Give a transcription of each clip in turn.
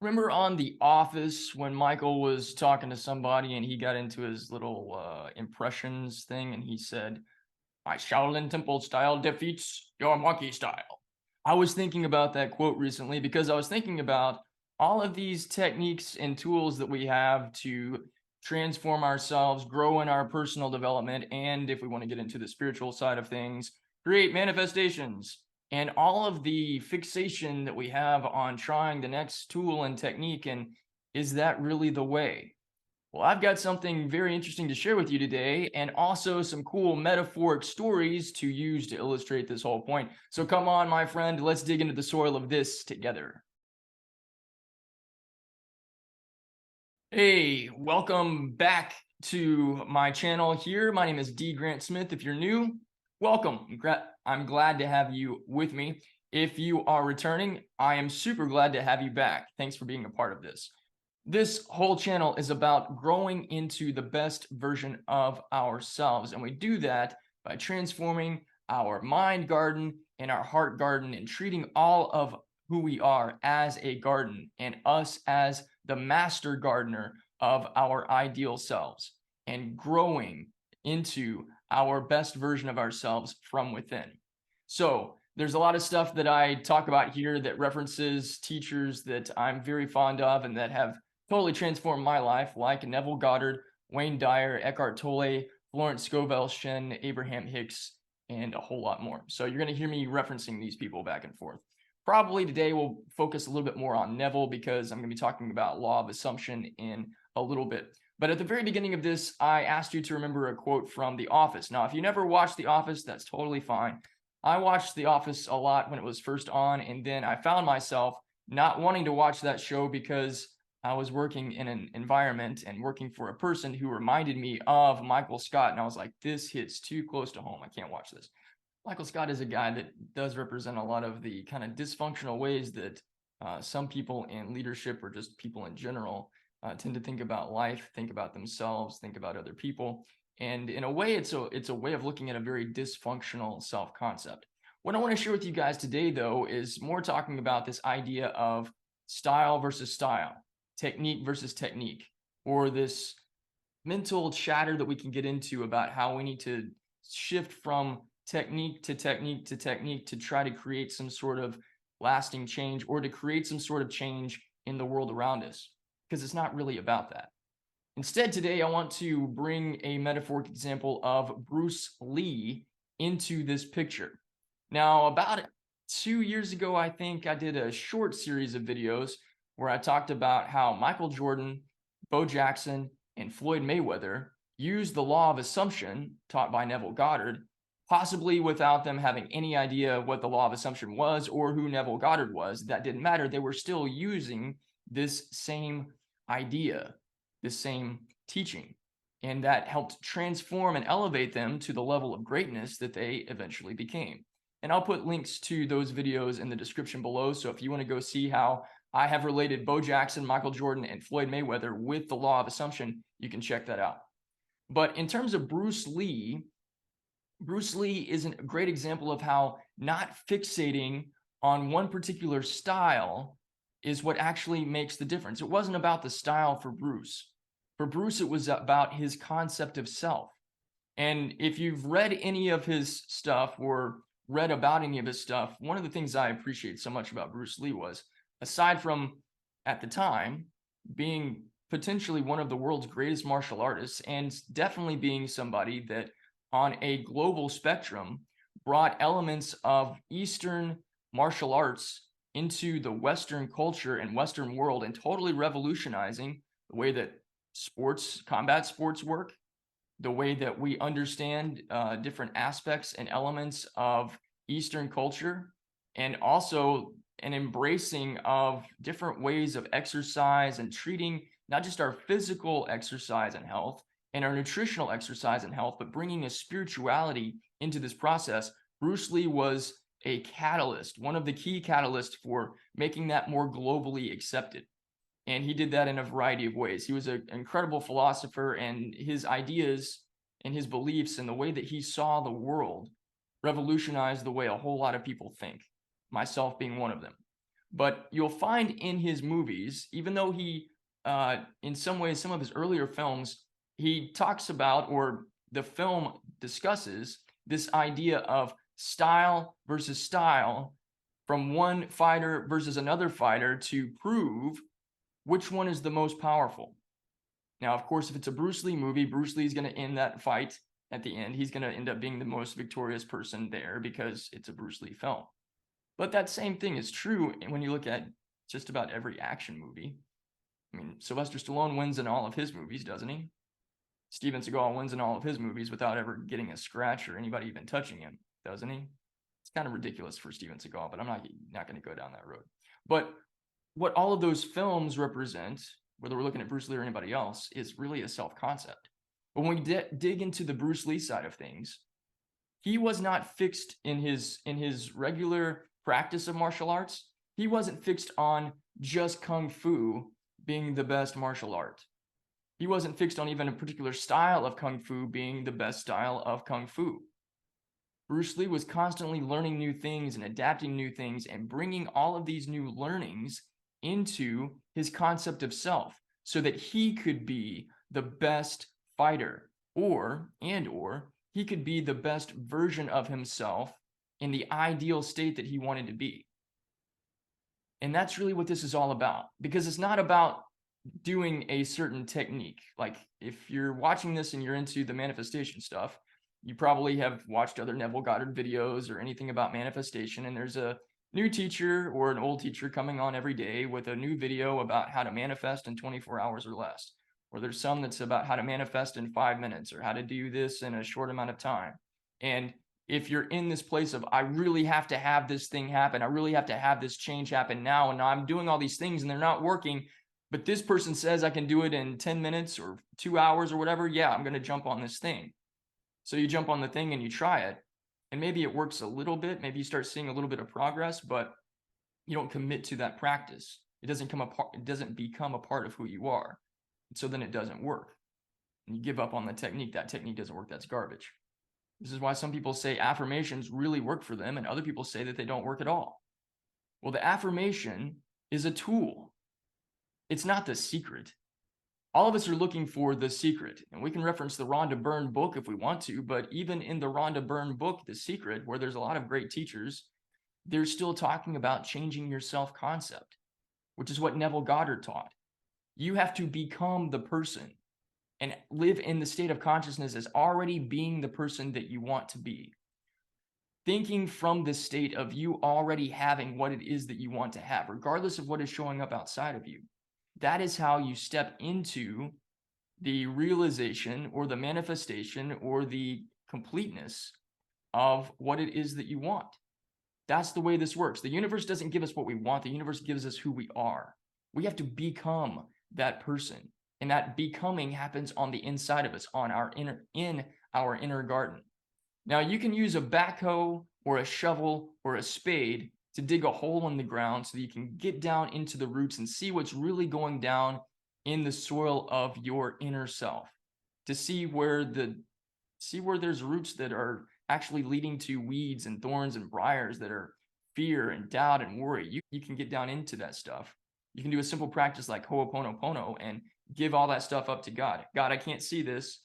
Remember on The Office when Michael was talking to somebody and he got into his little impressions thing and he said, "My Shaolin Temple style defeats your monkey style." I was thinking about that quote recently because I was thinking about all of these techniques and tools that we have to transform ourselves, grow in our personal development, and if we want to get into the spiritual side of things, create manifestations. And all of the fixation that we have on trying the next tool and technique, and is that really the way? Well, I've got something very interesting to share with you today, and also some cool metaphoric stories to use to illustrate this whole point. So come on, my friend, let's dig into the soil of this together. Hey, welcome back to my channel here. My name is D. Grant Smith. If you're new, welcome. I'm glad to have you with me. If you are returning, I am super glad to have you back. Thanks for being a part of this. This whole channel is about growing into the best version of ourselves, and we do that by transforming our mind garden and our heart garden and treating all of who we are as a garden and us as the master gardener of our ideal selves and growing into our best version of ourselves from within. So there's a lot of stuff that I talk about here that references teachers that I'm very fond of and that have totally transformed my life, like Neville Goddard, Wayne Dyer, Eckhart Tolle, Florence Scovel, Shen, Abraham Hicks, and a whole lot more. So you're going to hear me referencing these people back and forth. Probably today we'll focus a little bit more on Neville because I'm going to be talking about law of assumption in a little bit. But at the very beginning of this, I asked you to remember a quote from The Office. Now, if you never watched The Office, that's totally fine. I watched The Office a lot when it was first on, and then I found myself not wanting to watch that show because I was working in an environment and working for a person who reminded me of Michael Scott. And I was like, this hits too close to home. I can't watch this. Michael Scott is a guy that does represent a lot of the kind of dysfunctional ways that some people in leadership or just people in general tend to think about life, think about themselves, think about other people. And in a way, it's a way of looking at a very dysfunctional self-concept. What I want to share with you guys today, though, is more talking about this idea of style versus style, technique versus technique, or this mental chatter that we can get into about how we need to shift from technique to technique to technique to try to create some sort of lasting change or to create some sort of change in the world around us, because it's not really about that. Instead, today, I want to bring a metaphoric example of Bruce Lee into this picture. Now, about 2 years ago, I think I did a short series of videos where I talked about how Michael Jordan, Bo Jackson, and Floyd Mayweather used the law of assumption taught by Neville Goddard, possibly without them having any idea what the law of assumption was or who Neville Goddard was. That didn't matter. They were still using this same idea, this same teaching, and that helped transform and elevate them to the level of greatness that they eventually became. And I'll put links to those videos in the description below. So if you want to go see how I have related Bo Jackson, Michael Jordan, and Floyd Mayweather with the law of assumption, you can check that out. But in terms of Bruce Lee is a great example of how not fixating on one particular style is what actually makes the difference. It wasn't about the style for Bruce. For Bruce, it was about his concept of self. And if you've read any of his stuff or read about any of his stuff, one of the things I appreciate so much about Bruce Lee was, aside from, at the time, being potentially one of the world's greatest martial artists, and definitely being somebody that on a global spectrum brought elements of Eastern martial arts into the Western culture and Western world and totally revolutionizing the way that combat sports work, the way that we understand different aspects and elements of Eastern culture, and also an embracing of different ways of exercise and treating not just our physical exercise and health and our nutritional exercise and health, but bringing a spirituality into this process. Bruce Lee was a catalyst, one of the key catalysts for making that more globally accepted. And he did that in a variety of ways. He was an incredible philosopher, and his ideas and his beliefs and the way that he saw the world revolutionized the way a whole lot of people think, myself being one of them. But you'll find in his movies, even though he, in some ways, some of his earlier films, he talks about, or the film discusses, this idea of style versus style from one fighter versus another fighter to prove which one is the most powerful. Now, of course, if it's a Bruce Lee movie, Bruce Lee is going to end that fight at the end. He's going to end up being the most victorious person there because it's a Bruce Lee film. But that same thing is true when you look at just about every action movie. I mean, Sylvester Stallone wins in all of his movies, doesn't he? Steven Seagal wins in all of his movies without ever getting a scratch or anybody even touching him, doesn't he? It's kind of ridiculous for Steven Seagal, but I'm not going to go down that road. But what all of those films represent, whether we're looking at Bruce Lee or anybody else, is really a self-concept. But when we dig into the Bruce Lee side of things, he was not fixed in his regular practice of martial arts. He wasn't fixed on just Kung Fu being the best martial art. He wasn't fixed on even a particular style of Kung Fu being the best style of Kung Fu. Bruce Lee was constantly learning new things and adapting new things and bringing all of these new learnings into his concept of self so that he could be the best fighter, or he could be the best version of himself in the ideal state that he wanted to be. And that's really what this is all about, because it's not about doing a certain technique. Like, if you're watching this and you're into the manifestation stuff, you probably have watched other Neville Goddard videos or anything about manifestation, and there's a new teacher or an old teacher coming on every day with a new video about how to manifest in 24 hours or less. Or there's some that's about how to manifest in 5 minutes or how to do this in a short amount of time. And if you're in this place of, I really have to have this thing happen, I really have to have this change happen now, and I'm doing all these things and they're not working, but this person says I can do it in 10 minutes or 2 hours or whatever, yeah, I'm going to jump on this thing. So you jump on the thing and you try it, and maybe it works a little bit, maybe you start seeing a little bit of progress, but you don't commit to that practice. It doesn't become a part of who you are. So then it doesn't work. And you give up on the technique. That technique doesn't work. That's garbage. This is why some people say affirmations really work for them, and other people say that they don't work at all. Well, the affirmation is a tool. It's not the secret. All of us are looking for the secret, and we can reference the Rhonda Byrne book if we want to, but even in the Rhonda Byrne book, The Secret, where there's a lot of great teachers, they're still talking about changing your self-concept, which is what Neville Goddard taught. You have to become the person and live in the state of consciousness as already being the person that you want to be. Thinking from the state of you already having what it is that you want to have, regardless of what is showing up outside of you. That is how you step into the realization or the manifestation or the completeness of what it is that you want. That's the way this works. The universe doesn't give us what we want. The universe gives us who we are. We have to become that person. And that becoming happens on the inside of us, in our inner garden. Now, you can use a backhoe or a shovel or a spade to dig a hole in the ground so that you can get down into the roots and see what's really going down in the soil of your inner self, to see where there's roots that are actually leading to weeds and thorns and briars that are fear and doubt and worry. You can get down into that stuff. You can do a simple practice like Ho'oponopono and give all that stuff up to God. God, I can't see this.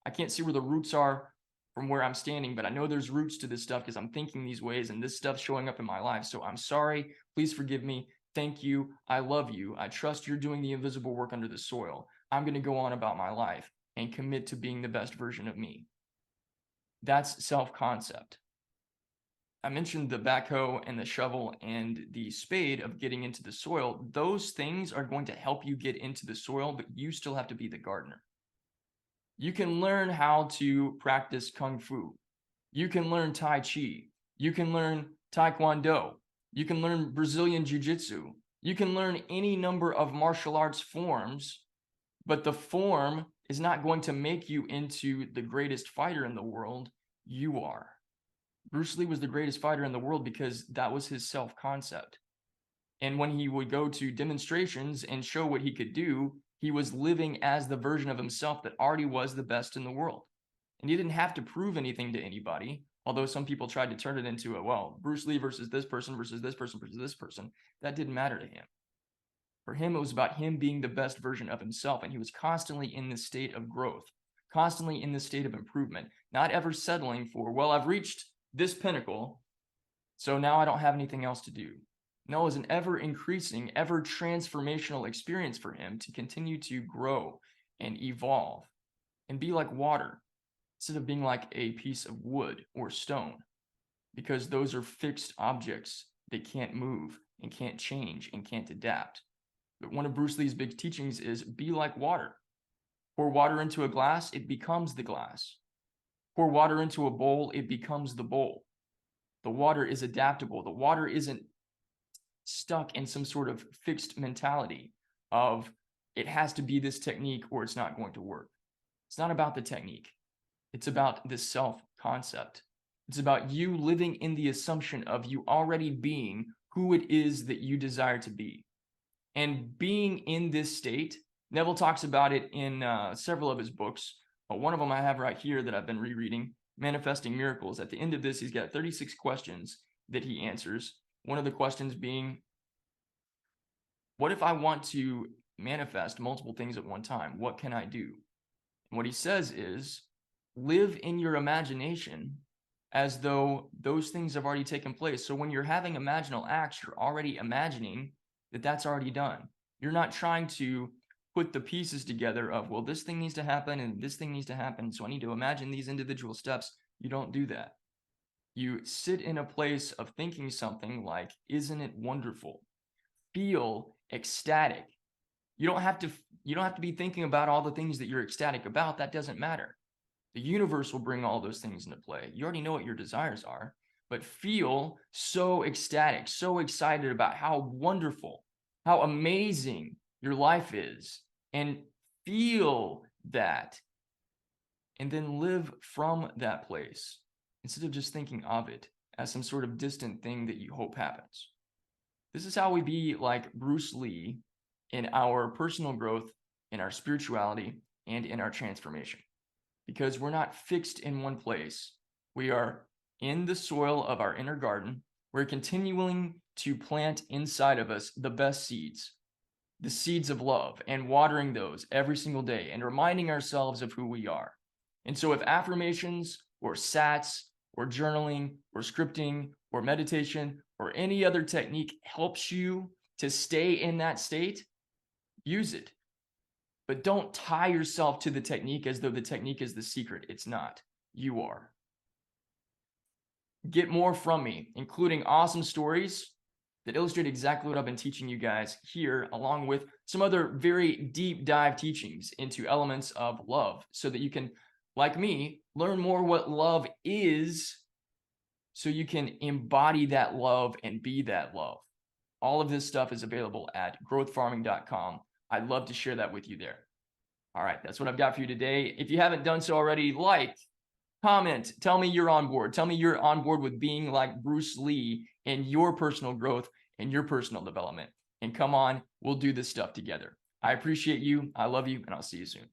I can't see where the roots are from where I'm standing, but I know there's roots to this stuff because I'm thinking these ways and this stuff's showing up in my life. So I'm sorry. Please forgive me. Thank you. I love you. I trust you're doing the invisible work under the soil. I'm going to go on about my life and commit to being the best version of me. That's self-concept. I mentioned the backhoe and the shovel and the spade of getting into the soil. Those things are going to help you get into the soil, but you still have to be the gardener. You can learn how to practice Kung Fu. You can learn Tai Chi. You can learn Taekwondo. You can learn Brazilian Jiu-Jitsu. You can learn any number of martial arts forms, but the form is not going to make you into the greatest fighter in the world. You are. Bruce Lee was the greatest fighter in the world because that was his self-concept. And when he would go to demonstrations and show what he could do, he was living as the version of himself that already was the best in the world. And he didn't have to prove anything to anybody. Although some people tried to turn it into well, Bruce Lee versus this person versus this person versus this person. That didn't matter to him. For him, it was about him being the best version of himself. And he was constantly in this state of growth, constantly in this state of improvement, not ever settling for, well, I've reached this pinnacle, so now I don't have anything else to do. No, it was an ever increasing, ever transformational experience for him to continue to grow and evolve and be like water instead of being like a piece of wood or stone, because those are fixed objects. They can't move and can't change and can't adapt. But one of Bruce Lee's big teachings is be like water. Pour water into a glass, it becomes the glass. Pour water into a bowl, it becomes the bowl. The water is adaptable. The water isn't stuck in some sort of fixed mentality of it has to be this technique or it's not going to work. It's not about the technique. It's about the self-concept. It's about you living in the assumption of you already being who it is that you desire to be. And being in this state, Neville talks about it in several of his books. One of them I have right here that I've been rereading, Manifesting Miracles. At the end of this, he's got 36 questions that he answers. One of the questions being, what if I want to manifest multiple things at one time? What can I do? And what he says is, live in your imagination as though those things have already taken place. So when you're having imaginal acts, you're already imagining that that's already done. You're not trying to put the pieces together of, well, this thing needs to happen and this thing needs to happen, so I need to imagine these individual steps. You don't do that. You sit in a place of thinking something like, isn't it wonderful? Feel ecstatic. You don't have to be thinking about all the things that you're ecstatic about. That doesn't matter. The universe will bring all those things into play. You already know what your desires are, but feel so ecstatic, so excited about how wonderful, how amazing your life is, and feel that, and then live from that place instead of just thinking of it as some sort of distant thing that you hope happens. This is how we be like Bruce Lee in our personal growth, in our spirituality, and in our transformation. Because we're not fixed in one place. We are in the soil of our inner garden. We're continuing to plant inside of us the best seeds, the seeds of love, and watering those every single day and reminding ourselves of who we are. And so if affirmations or sats or journaling or scripting or meditation or any other technique helps you to stay in that state, use it. But don't tie yourself to the technique as though the technique is the secret. It's not. You are. Get more from me, including awesome stories that illustrate exactly what I've been teaching you guys here, along with some other very deep dive teachings into elements of love, so that you can, like me, learn more what love is, so you can embody that love and be that love. All of this stuff is available at growthfarming.com. I'd love to share that with you there. All right, that's what I've got for you today. If you haven't done so already, like, comment, tell me you're on board. Tell me you're on board with being like Bruce Lee in your personal growth and your personal development. And come on, we'll do this stuff together. I appreciate you. I love you, and I'll see you soon.